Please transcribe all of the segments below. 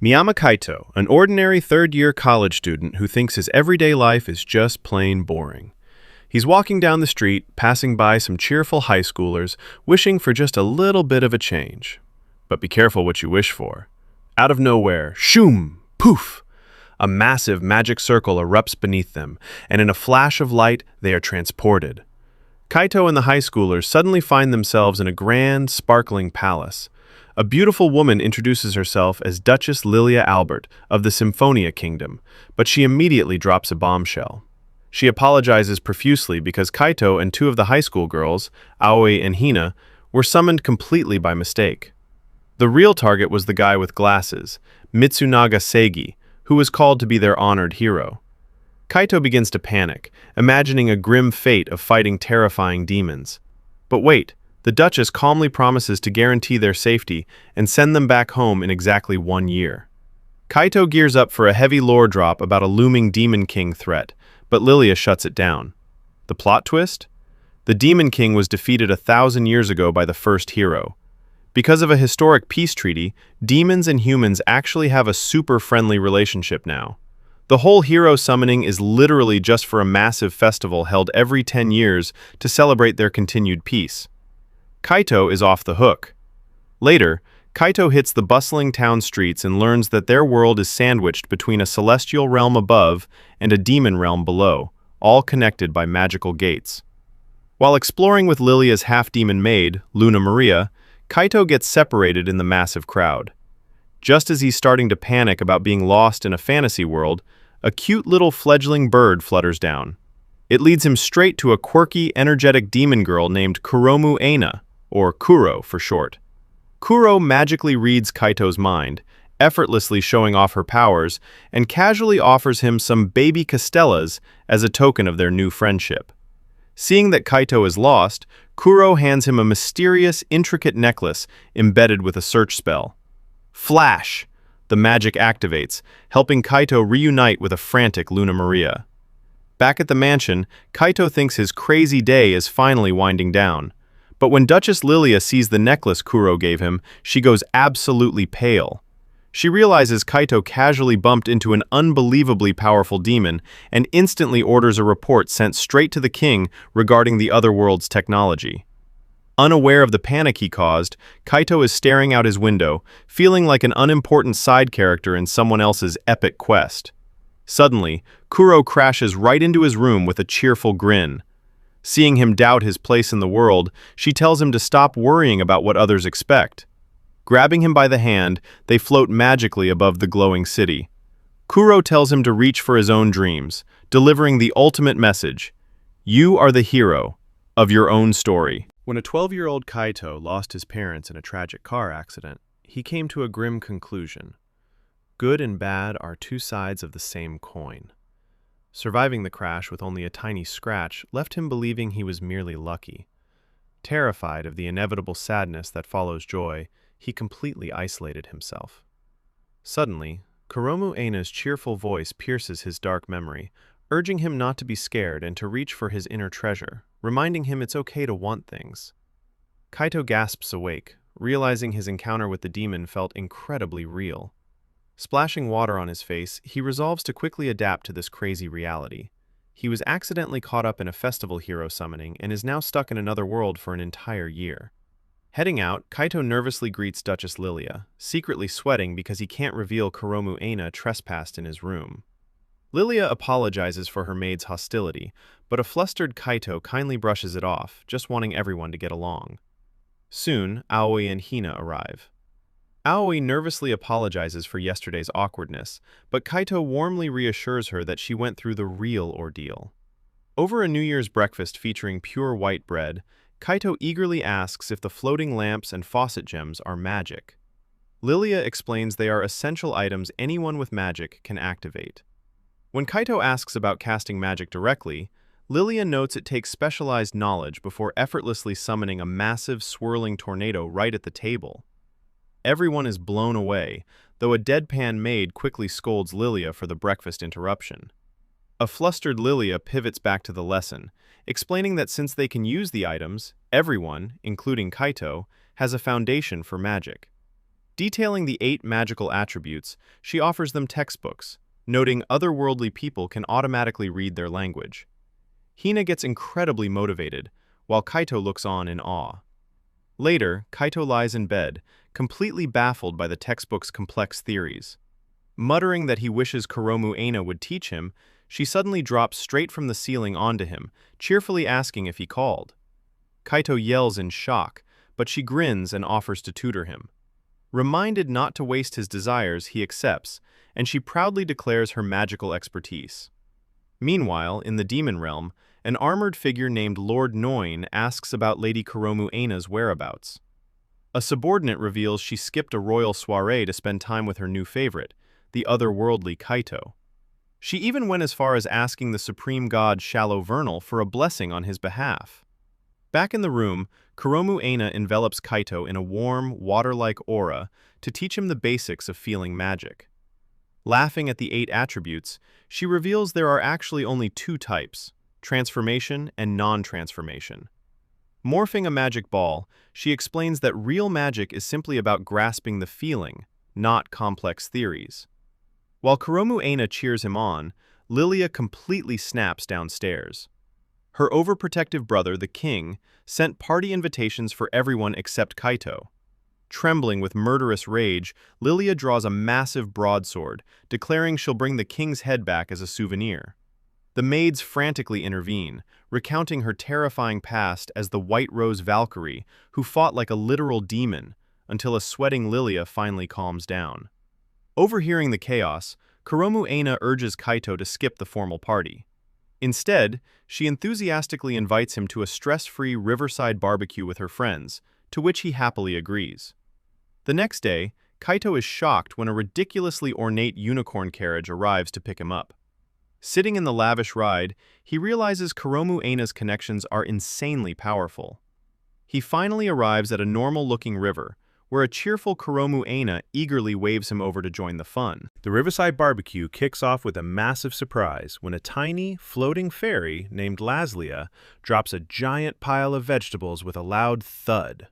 Miyama Kaito, an ordinary third-year college student who thinks his everyday life is just plain boring. He's walking down the street, passing by some cheerful high schoolers, wishing for just a little bit of a change. But be careful what you wish for. Out of nowhere, shoom, poof! A massive magic circle erupts beneath them, and in a flash of light, they are transported. Kaito and the high schoolers suddenly find themselves in a grand, sparkling palace. A beautiful woman introduces herself as Duchess Lilia Albert of the Symphonia Kingdom, but she immediately drops a bombshell. She apologizes profusely because Kaito and two of the high school girls, Aoi and Hina, were summoned completely by mistake. The real target was the guy with glasses, Mitsunaga Seigi, who was called to be their honored hero. Kaito begins to panic, imagining a grim fate of fighting terrifying demons. But wait, the Duchess calmly promises to guarantee their safety and send them back home in exactly 1 year. Kaito gears up for a heavy lore drop about a looming Demon King threat, but Lilia shuts it down. The plot twist? The Demon King was defeated 1,000 years ago by the first hero. Because of a historic peace treaty, demons and humans actually have a super-friendly relationship now. The whole hero summoning is literally just for a massive festival held every 10 years to celebrate their continued peace. Kaito is off the hook. Later, Kaito hits the bustling town streets and learns that their world is sandwiched between a celestial realm above and a demon realm below, all connected by magical gates. While exploring with Lilia's half-demon maid, Luna Maria, Kaito gets separated in the massive crowd. Just as he's starting to panic about being lost in a fantasy world, a cute little fledgling bird flutters down. It leads him straight to a quirky, energetic demon girl named Kuromu Aina, or Kuro for short. Kuro magically reads Kaito's mind, effortlessly showing off her powers, and casually offers him some baby castellas as a token of their new friendship. Seeing that Kaito is lost, Kuro hands him a mysterious, intricate necklace embedded with a search spell. Flash! The magic activates, helping Kaito reunite with a frantic Luna Maria. Back at the mansion, Kaito thinks his crazy day is finally winding down. But when Duchess Lilia sees the necklace Kuro gave him, she goes absolutely pale. She realizes Kaito casually bumped into an unbelievably powerful demon and instantly orders a report sent straight to the king regarding the other world's technology. Unaware of the panic he caused, Kaito is staring out his window, feeling like an unimportant side character in someone else's epic quest. Suddenly, Kuro crashes right into his room with a cheerful grin. Seeing him doubt his place in the world, she tells him to stop worrying about what others expect. Grabbing him by the hand, they float magically above the glowing city. Kuro tells him to reach for his own dreams, delivering the ultimate message: you are the hero of your own story. When a 12-year-old Kaito lost his parents in a tragic car accident, he came to a grim conclusion. Good and bad are two sides of the same coin. Surviving the crash with only a tiny scratch left him believing he was merely lucky. Terrified of the inevitable sadness that follows joy, he completely isolated himself. Suddenly, Kuromu Aina's cheerful voice pierces his dark memory, urging him not to be scared and to reach for his inner treasure, reminding him it's okay to want things. Kaito gasps awake, realizing his encounter with the demon felt incredibly real. Splashing water on his face, he resolves to quickly adapt to this crazy reality. He was accidentally caught up in a festival hero summoning and is now stuck in another world for an entire year. Heading out, Kaito nervously greets Duchess Lilia, secretly sweating because he can't reveal Kuromu Aina trespassed in his room. Lilia apologizes for her maid's hostility, but a flustered Kaito kindly brushes it off, just wanting everyone to get along. Soon, Aoi and Hina arrive. Aoi nervously apologizes for yesterday's awkwardness, but Kaito warmly reassures her that she went through the real ordeal. Over a New Year's breakfast featuring pure white bread, Kaito eagerly asks if the floating lamps and faucet gems are magic. Lilia explains they are essential items anyone with magic can activate. When Kaito asks about casting magic directly, Lilia notes it takes specialized knowledge before effortlessly summoning a massive swirling tornado right at the table. Everyone is blown away, though a deadpan maid quickly scolds Lilia for the breakfast interruption. A flustered Lilia pivots back to the lesson, explaining that since they can use the items, everyone, including Kaito, has a foundation for magic. Detailing the 8 magical attributes, she offers them textbooks, noting otherworldly people can automatically read their language. Hina gets incredibly motivated, while Kaito looks on in awe. Later, Kaito lies in bed, completely baffled by the textbook's complex theories. Muttering that he wishes Kuromu Aina would teach him, she suddenly drops straight from the ceiling onto him, cheerfully asking if he called. Kaito yells in shock, but she grins and offers to tutor him. Reminded not to waste his desires, he accepts, and she proudly declares her magical expertise. Meanwhile, in the demon realm, an armored figure named Lord Noin asks about Lady Kuromu Aina's whereabouts. A subordinate reveals she skipped a royal soiree to spend time with her new favorite, the otherworldly Kaito. She even went as far as asking the supreme god Shallow Vernal for a blessing on his behalf. Back in the room, Kuromu Aina envelops Kaito in a warm, water-like aura to teach him the basics of feeling magic. Laughing at the 8 attributes, she reveals there are actually only 2 types, transformation and non-transformation. Morphing a magic ball, she explains that real magic is simply about grasping the feeling, not complex theories. While Kuromu Aina cheers him on, Lilia completely snaps downstairs. Her overprotective brother, the king, sent party invitations for everyone except Kaito. Trembling with murderous rage, Lilia draws a massive broadsword, declaring she'll bring the king's head back as a souvenir. The maids frantically intervene, recounting her terrifying past as the White Rose Valkyrie, who fought like a literal demon, until a sweating Lilia finally calms down. Overhearing the chaos, Kuromu Aina urges Kaito to skip the formal party. Instead, she enthusiastically invites him to a stress-free riverside barbecue with her friends, to which he happily agrees. The next day, Kaito is shocked when a ridiculously ornate unicorn carriage arrives to pick him up. Sitting in the lavish ride, he realizes Kuromu Aina's connections are insanely powerful. He finally arrives at a normal-looking river, where a cheerful Kuromu Aina eagerly waves him over to join the fun. The riverside barbecue kicks off with a massive surprise when a tiny, floating fairy named Laslia drops a giant pile of vegetables with a loud thud.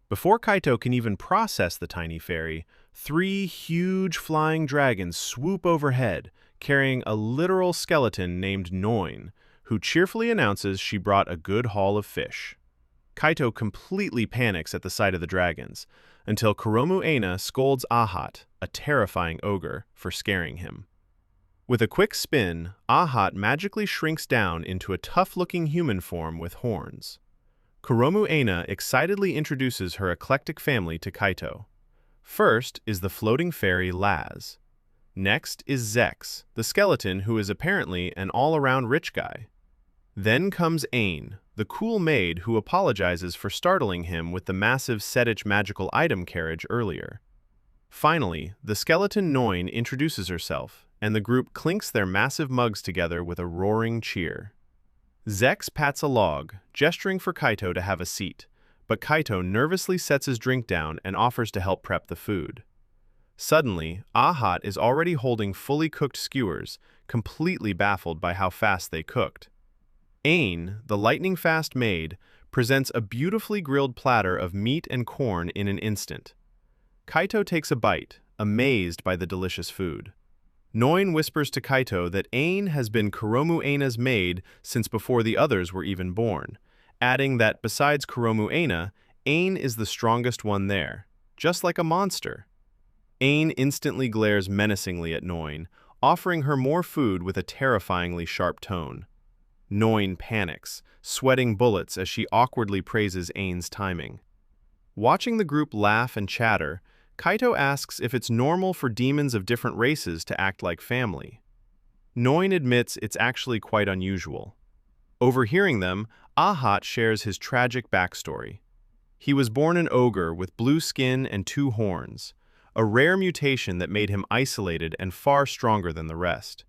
Before Kaito can even process the tiny fairy, 3 huge flying dragons swoop overhead, carrying a literal skeleton named Noin, who cheerfully announces she brought a good haul of fish. Kaito completely panics at the sight of the dragons, until Kuromu Aina scolds Ahat, a terrifying ogre, for scaring him. With a quick spin, Ahat magically shrinks down into a tough-looking human form with horns. Kuromu Aina excitedly introduces her eclectic family to Kaito. First is the floating fairy Laz. Next is Zex, the skeleton who is apparently an all-around rich guy. Then comes Ain, the cool maid who apologizes for startling him with the massive Sedich magical item carriage earlier. Finally, the skeleton Noin introduces herself, and the group clinks their massive mugs together with a roaring cheer. Zex pats a log, gesturing for Kaito to have a seat, but Kaito nervously sets his drink down and offers to help prep the food. Suddenly, Ahat is already holding fully cooked skewers, completely baffled by how fast they cooked. Ain, the lightning-fast maid, presents a beautifully grilled platter of meat and corn in an instant. Kaito takes a bite, amazed by the delicious food. Noin whispers to Kaito that Ain has been Kuromu Aina's maid since before the others were even born, adding that besides Kuromu Aina, Ain is the strongest one there, just like a monster. Ain instantly glares menacingly at Noin, offering her more food with a terrifyingly sharp tone. Noin panics, sweating bullets as she awkwardly praises Ain's timing. Watching the group laugh and chatter, Kaito asks if it's normal for demons of different races to act like family. Noin admits it's actually quite unusual. Overhearing them, Ahat shares his tragic backstory. He was born an ogre with blue skin and 2 horns, a rare mutation that made him isolated and far stronger than the rest.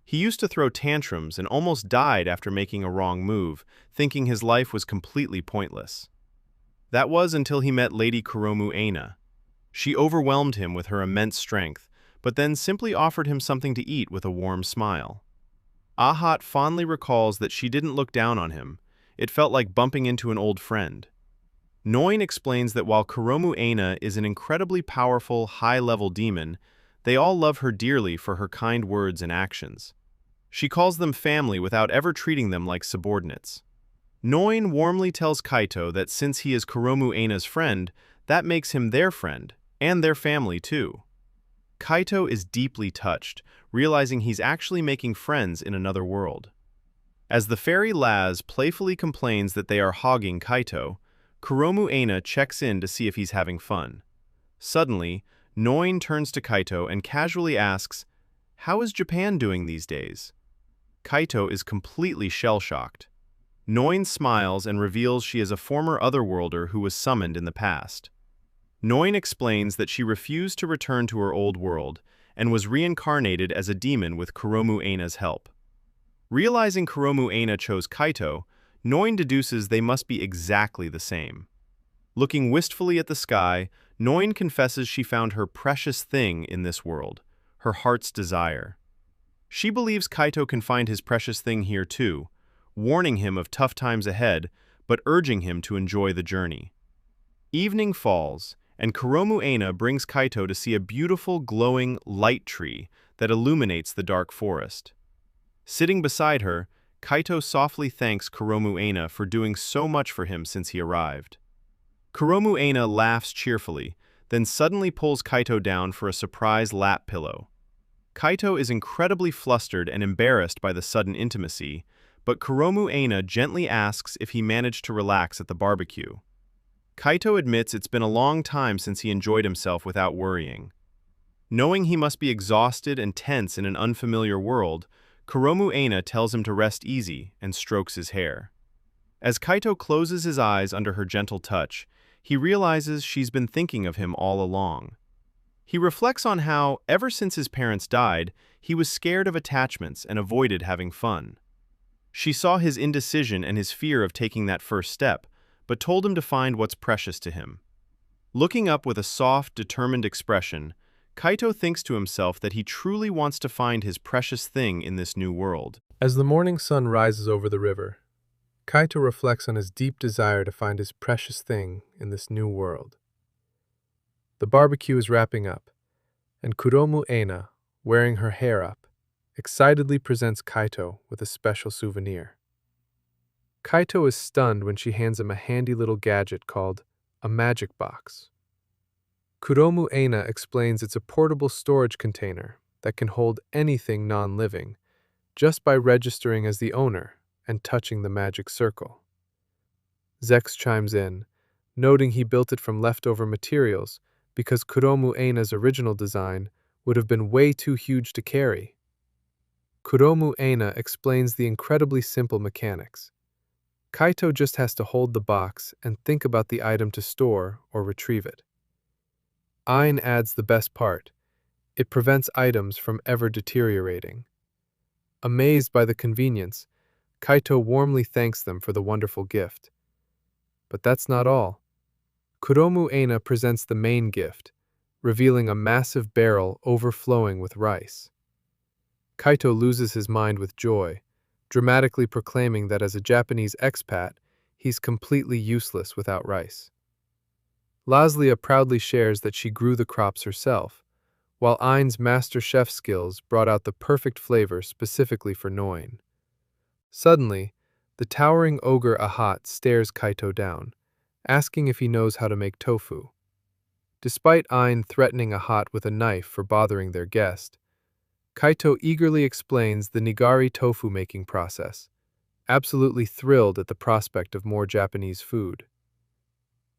He used to throw tantrums and almost died after making a wrong move, thinking his life was completely pointless. That was until he met Lady Kuromu Aina. She overwhelmed him with her immense strength, but then simply offered him something to eat with a warm smile. Ahat fondly recalls that she didn't look down on him. It felt like bumping into an old friend. Noin explains that while Kuromu Aina is an incredibly powerful, high-level demon, they all love her dearly for her kind words and actions. She calls them family without ever treating them like subordinates. Noin warmly tells Kaito that since he is Kuromu Aina's friend, that makes him their friend, and their family too. Kaito is deeply touched, realizing he's actually making friends in another world. As the fairy Laz playfully complains that they are hogging Kaito, Kuromu Aina checks in to see if he's having fun. Suddenly, Noin turns to Kaito and casually asks, "How is Japan doing these days?" Kaito is completely shell-shocked. Noin smiles and reveals she is a former Otherworlder who was summoned in the past. Noin explains that she refused to return to her old world and was reincarnated as a demon with Kuromu Aina's help. Realizing Kuromu Aina chose Kaito, Noin deduces they must be exactly the same. Looking wistfully at the sky, Noin confesses she found her precious thing in this world, her heart's desire. She believes Kaito can find his precious thing here too, warning him of tough times ahead, but urging him to enjoy the journey. Evening falls, and Kuromu Aina brings Kaito to see a beautiful, glowing light tree that illuminates the dark forest. Sitting beside her, Kaito softly thanks Kuromu Aina for doing so much for him since he arrived. Kuromu Aina laughs cheerfully, then suddenly pulls Kaito down for a surprise lap pillow. Kaito is incredibly flustered and embarrassed by the sudden intimacy, but Kuromu Aina gently asks if he managed to relax at the barbecue. Kaito admits it's been a long time since he enjoyed himself without worrying. Knowing he must be exhausted and tense in an unfamiliar world, Kuromu Aina tells him to rest easy and strokes his hair. As Kaito closes his eyes under her gentle touch, he realizes she's been thinking of him all along. He reflects on how, ever since his parents died, he was scared of attachments and avoided having fun. She saw his indecision and his fear of taking that first step, but told him to find what's precious to him. Looking up with a soft, determined expression, Kaito thinks to himself that he truly wants to find his precious thing in this new world. As the morning sun rises over the river, Kaito reflects on his deep desire to find his precious thing in this new world. The barbecue is wrapping up, and Kuromu Aina, wearing her hair up, excitedly presents Kaito with a special souvenir. Kaito is stunned when she hands him a handy little gadget called a magic box. Kuromu Aina explains it's a portable storage container that can hold anything non-living just by registering as the owner and touching the magic circle. Zex chimes in, noting he built it from leftover materials because Kuromu Aina's original design would have been way too huge to carry. Kuromu Aina explains the incredibly simple mechanics. Kaito just has to hold the box and think about the item to store or retrieve it. Ain adds the best part. It prevents items from ever deteriorating. Amazed by the convenience, Kaito warmly thanks them for the wonderful gift. But that's not all. Kuromu Aina presents the main gift, revealing a massive barrel overflowing with rice. Kaito loses his mind with joy, dramatically proclaiming that as a Japanese expat, he's completely useless without rice. Laslia proudly shares that she grew the crops herself, while Ain's master chef skills brought out the perfect flavor specifically for Noin. Suddenly, the towering ogre Ahat stares Kaito down, asking if he knows how to make tofu. Despite Ain threatening Ahat with a knife for bothering their guest, Kaito eagerly explains the nigari tofu making process, absolutely thrilled at the prospect of more Japanese food.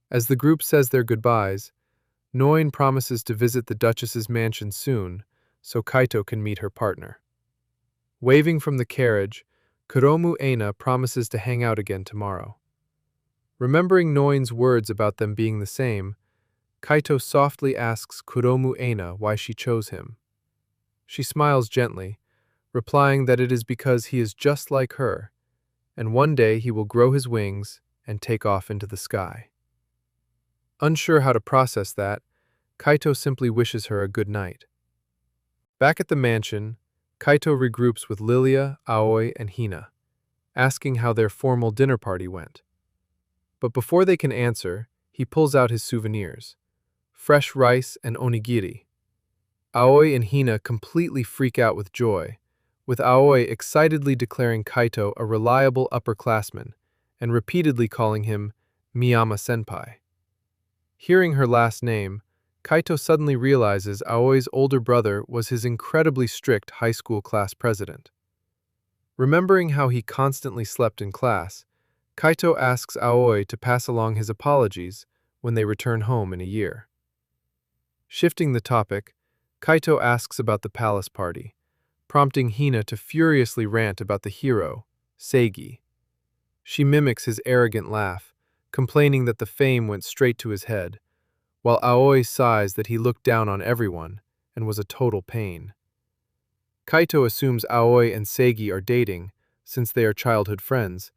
As the group says their goodbyes, Noin promises to visit the Duchess's mansion soon so Kaito can meet her partner. Waving from the carriage, Kuromu Aina promises to hang out again tomorrow. Remembering Noin's words about them being the same, Kaito softly asks Kuromu Aina why she chose him. She smiles gently, replying that it is because he is just like her, and one day he will grow his wings and take off into the sky. Unsure how to process that, Kaito simply wishes her a good night. Back at the mansion, Kaito regroups with Lilia, Aoi, and Hina, asking how their formal dinner party went. But before they can answer, he pulls out his souvenirs: fresh rice and onigiri. Aoi and Hina completely freak out with joy, with Aoi excitedly declaring Kaito a reliable upperclassman and repeatedly calling him Miyama-senpai. Hearing her last name, Kaito suddenly realizes Aoi's older brother was his incredibly strict high school class president. Remembering how he constantly slept in class, Kaito asks Aoi to pass along his apologies when they return home in a year. Shifting the topic, Kaito asks about the palace party, prompting Hina to furiously rant about the hero, Seigi. She mimics his arrogant laugh, complaining that the fame went straight to his head, while Aoi sighs that he looked down on everyone and was a total pain. Kaito assumes Aoi and Seigi are dating, since they are childhood friends,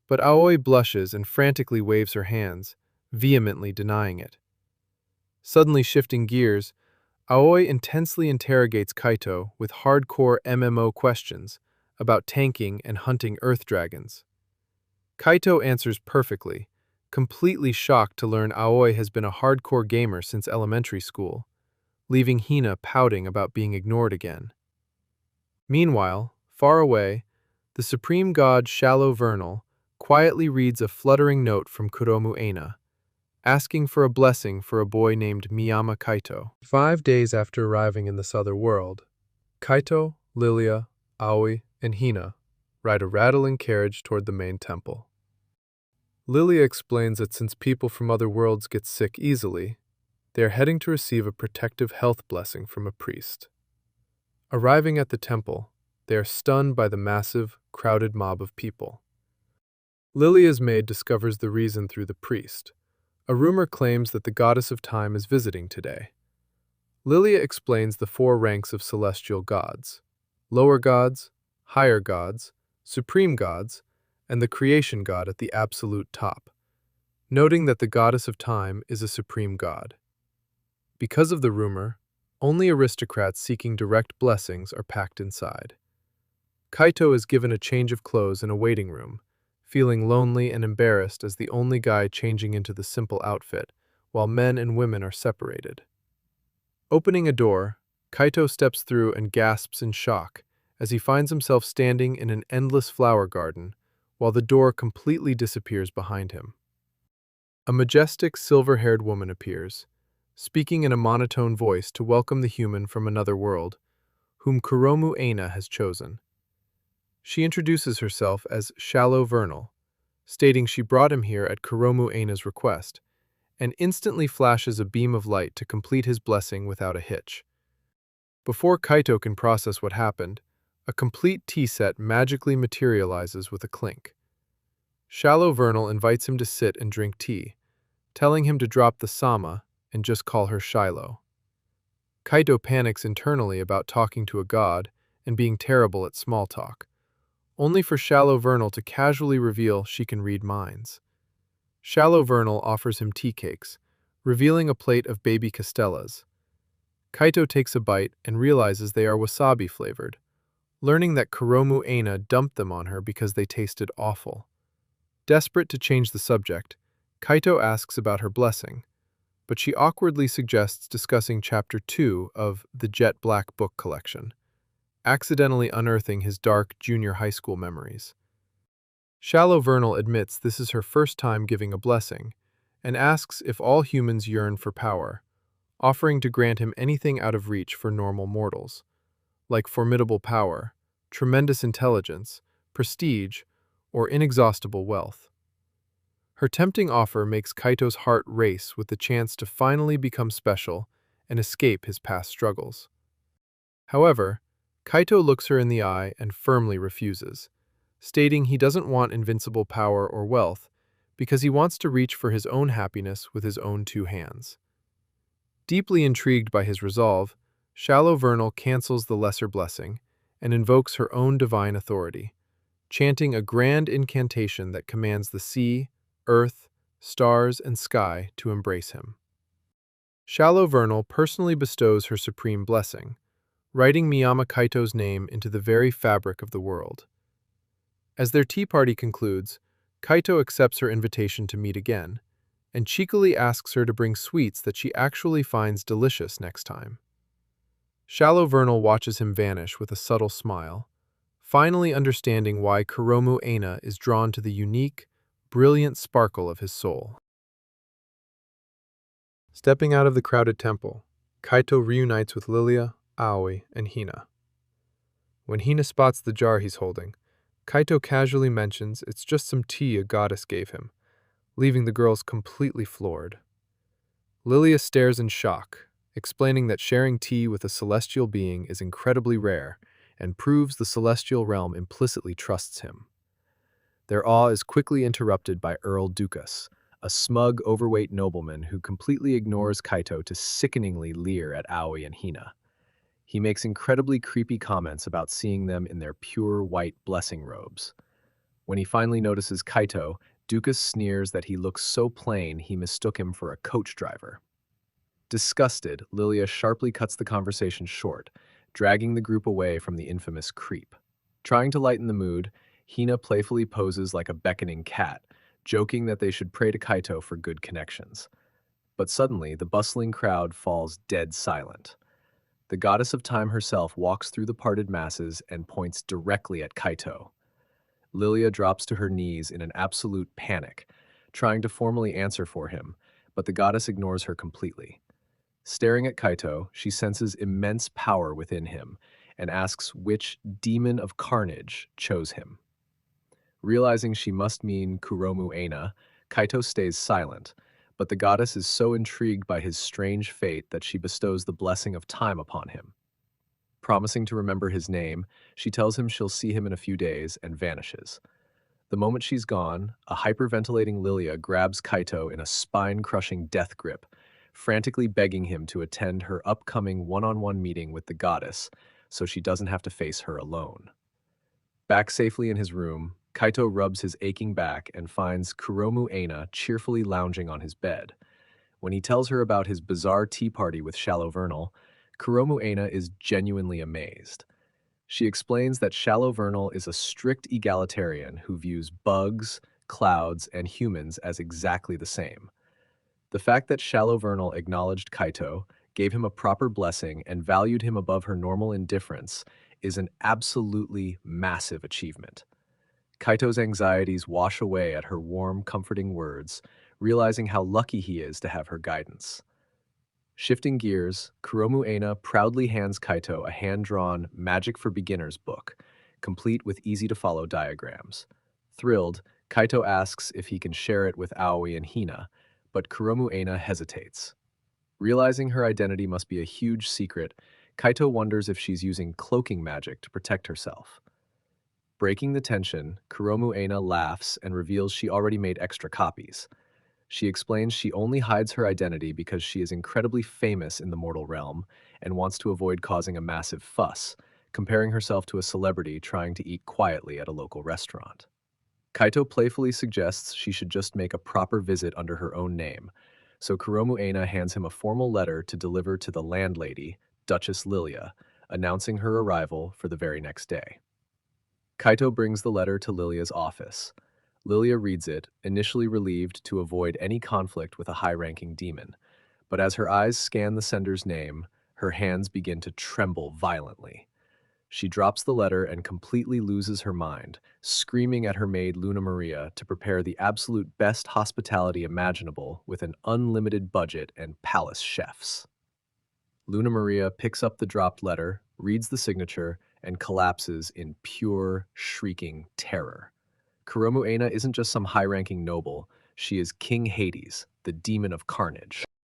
but Aoi blushes and frantically waves her hands, vehemently denying it. Suddenly shifting gears, Aoi intensely interrogates Kaito with hardcore MMO questions about tanking and hunting earth dragons. Kaito answers perfectly, completely shocked to learn Aoi has been a hardcore gamer since elementary school, leaving Hina pouting about being ignored again. Meanwhile, far away, the supreme god Shallow Vernal quietly reads a fluttering note from Kuromu Aina, asking for a blessing for a boy named Miyama Kaito. 5 days after arriving in this other world, Kaito, Lilia, Aoi, and Hina ride a rattling carriage toward the main temple. Lilia explains that since people from other worlds get sick easily, they are heading to receive a protective health blessing from a priest. Arriving at the temple, they are stunned by the massive, crowded mob of people. Lilia's maid discovers the reason through the priest. A rumor claims that the goddess of time is visiting today. Lilia explains the 4 ranks of celestial gods: lower gods, higher gods, supreme gods, and the creation god at the absolute top, noting that the goddess of time is a supreme god. Because of the rumor, only aristocrats seeking direct blessings are packed inside. Kaito is given a change of clothes in a waiting room, feeling lonely and embarrassed as the only guy changing into the simple outfit, while men and women are separated. Opening a door, Kaito steps through and gasps in shock as he finds himself standing in an endless flower garden, while the door completely disappears behind him. A majestic, silver-haired woman appears, speaking in a monotone voice to welcome the human from another world, whom Kuromu Aina has chosen. She introduces herself as Shallow Vernal, stating she brought him here at Kuromu Aina's request, and instantly flashes a beam of light to complete his blessing without a hitch. Before Kaito can process what happened, a complete tea set magically materializes with a clink. Shallow Vernal invites him to sit and drink tea, telling him to drop the sama and just call her Shiloh. Kaito panics internally about talking to a god and being terrible at small talk, only for Shallow Vernal to casually reveal she can read minds. Shallow Vernal offers him tea cakes, revealing a plate of baby castellas. Kaito takes a bite and realizes they are wasabi-flavored, learning that Kuromu Aina dumped them on her because they tasted awful. Desperate to change the subject, Kaito asks about her blessing, but she awkwardly suggests discussing Chapter 2 of the Jet Black book collection, accidentally unearthing his dark junior high school memories. Shallow Vernal admits this is her first time giving a blessing, and asks if all humans yearn for power, offering to grant him anything out of reach for normal mortals, like formidable power, tremendous intelligence, prestige, or inexhaustible wealth. Her tempting offer makes Kaito's heart race with the chance to finally become special and escape his past struggles. However, Kaito looks her in the eye and firmly refuses, stating he doesn't want invincible power or wealth because he wants to reach for his own happiness with his own 2 hands. Deeply intrigued by his resolve, Shallow Vernal cancels the lesser blessing and invokes her own divine authority, chanting a grand incantation that commands the sea, earth, stars, and sky to embrace him. Shallow Vernal personally bestows her supreme blessing, writing Miyama Kaito's name into the very fabric of the world. As their tea party concludes, Kaito accepts her invitation to meet again, and cheekily asks her to bring sweets that she actually finds delicious next time. Shallow Vernal watches him vanish with a subtle smile, finally understanding why Kuromu Aina is drawn to the unique, brilliant sparkle of his soul. Stepping out of the crowded temple, Kaito reunites with Lilia, Aoi, and Hina. When Hina spots the jar he's holding, Kaito casually mentions it's just some tea a goddess gave him, leaving the girls completely floored. Lilia stares in shock, explaining that sharing tea with a celestial being is incredibly rare and proves the celestial realm implicitly trusts him. Their awe is quickly interrupted by Earl Dukas, a smug, overweight nobleman who completely ignores Kaito to sickeningly leer at Aoi and Hina. He makes incredibly creepy comments about seeing them in their pure white blessing robes. When he finally notices Kaito, Dukas sneers that he looks so plain he mistook him for a coach driver. Disgusted, Lilia sharply cuts the conversation short, dragging the group away from the infamous creep. Trying to lighten the mood, Hina playfully poses like a beckoning cat, joking that they should pray to Kaito for good connections. But suddenly, the bustling crowd falls dead silent. The goddess of time herself walks through the parted masses and points directly at Kaito. Lilia drops to her knees in an absolute panic, trying to formally answer for him, but the goddess ignores her completely. Staring at Kaito, she senses immense power within him and asks which demon of carnage chose him. Realizing she must mean Kuromu Aina, Kaito stays silent, but the goddess is so intrigued by his strange fate that she bestows the blessing of time upon him. Promising to remember his name, she tells him she'll see him in a few days and vanishes. The moment she's gone, a hyperventilating Lilia grabs Kaito in a spine-crushing death grip, frantically begging him to attend her upcoming one-on-one meeting with the goddess so she doesn't have to face her alone. Back safely in his room, Kaito rubs his aching back and finds Kuromu Aina cheerfully lounging on his bed. When he tells her about his bizarre tea party with Shallow Vernal, Kuromu Aina is genuinely amazed. She explains that Shallow Vernal is a strict egalitarian who views bugs, clouds, and humans as exactly the same. The fact that Shallow Vernal acknowledged Kaito, gave him a proper blessing, and valued him above her normal indifference is an absolutely massive achievement. Kaito's anxieties wash away at her warm, comforting words, realizing how lucky he is to have her guidance. Shifting gears, Kuromu Aina proudly hands Kaito a hand-drawn Magic for Beginners book, complete with easy-to-follow diagrams. Thrilled, Kaito asks if he can share it with Aoi and Hina, but Kuromu Aina hesitates. Realizing her identity must be a huge secret, Kaito wonders if she's using cloaking magic to protect herself. Breaking the tension, Kuromu Aina laughs and reveals she already made extra copies. She explains she only hides her identity because she is incredibly famous in the mortal realm and wants to avoid causing a massive fuss, comparing herself to a celebrity trying to eat quietly at a local restaurant. Kaito playfully suggests she should just make a proper visit under her own name, so Kuromu Aina hands him a formal letter to deliver to the landlady, Duchess Lilia, announcing her arrival for the very next day. Kaito brings the letter to Lilia's office. Lilia reads it, initially relieved to avoid any conflict with a high-ranking demon, but as her eyes scan the sender's name, her hands begin to tremble violently. She drops the letter and completely loses her mind, screaming at her maid Luna Maria to prepare the absolute best hospitality imaginable with an unlimited budget and palace chefs. Luna Maria picks up the dropped letter, reads the signature, and collapses in pure, shrieking terror. Kuromu Aina isn't just some high-ranking noble, she is King Hades, the demon of carnage.